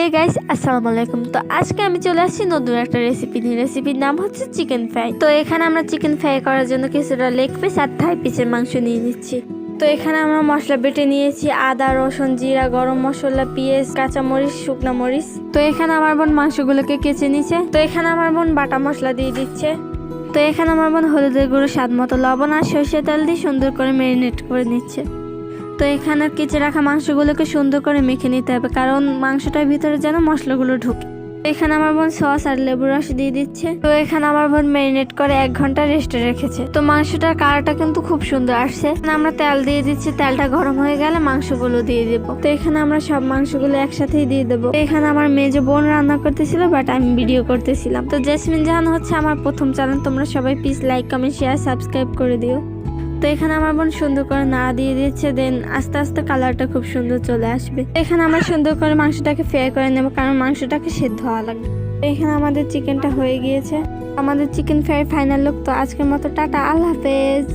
Hey guys, আসসালামু আলাইকুম। তো আজকে আমি চলে আসছি নতুন একটা রেসিপি নিয়ে। রেসিপির নাম হচ্ছে চিকেন ফ্রাই। তো এখানে আমরা চিকেন ফ্রাই করার জন্য কিছুটা লেগ পিস আর থাই পিসের মাংস নিয়ে নিচ্ছি। তো এখানে আমরা মশলা বেটে নিয়েছি, আদা, রসুন, জিরা, গরম মশলা, পেঁয়াজ, কাঁচামরিচ, শুকনো মরিচ। তো এখানে আমার বোন মাংসগুলোকে কেচে নিচ্ছে। তো এখানে আমার বোন বাটা মশলা দিয়ে দিচ্ছে। তো এখানে আমার বোন হলুদের গুঁড়ো, স্বাদ মতো লবণ আর সরষের তেল দিয়ে সুন্দর করে ম্যারিনেট করে নিচ্ছে। তো এখানে কেচে রাখা মাংসগুলোকে সুন্দর করে মেখে নিতে হবে, কারণ মাংসটার ভিতরে যেন মশলাগুলো ঢুকে। এখানে আমার বোন সস আর লেবু রস দিয়ে দিচ্ছে। তো এখানে আমার বোন ম্যারিনেট করে 1 ঘন্টা রেস্টে রেখেছে। তো মাংসটার কালারটা কিন্তু খুব সুন্দর আসছে। আমরা তেল দিয়ে দিচ্ছি, তেলটা গরম হয়ে গেলে মাংসগুলো দিয়ে দেবো। তো এখানে আমরা সব মাংসগুলো একসাথেই দিয়ে দেবো। এখানে আমার মেজো বোন রান্না করতেছিল, বাট আমি ভিডিও করতেছিলাম। তো জেসমিন জাহান হচ্ছে আমার প্রথম চ্যানেল। তোমরা সবাই please like, comment, share, subscribe করে দিও। তো এখানে আমার বোন সুন্দর করে নাড়া দিয়ে দিচ্ছে, দেন আস্তে আস্তে কালারটা খুব সুন্দর চলে আসবে। এখানে আমরা সুন্দর করে মাংসটাকে ফ্রাই করে নেব, কারণ মাংসটাকে সেদ্ধ হওয়া লাগবে। এখানে আমাদের চিকেনটা হয়ে গিয়েছে। আমাদের চিকেন ফ্রাই ফাইনাল লুক। তো আজকের মতো টাটা, আল্লাহ হাফেজ।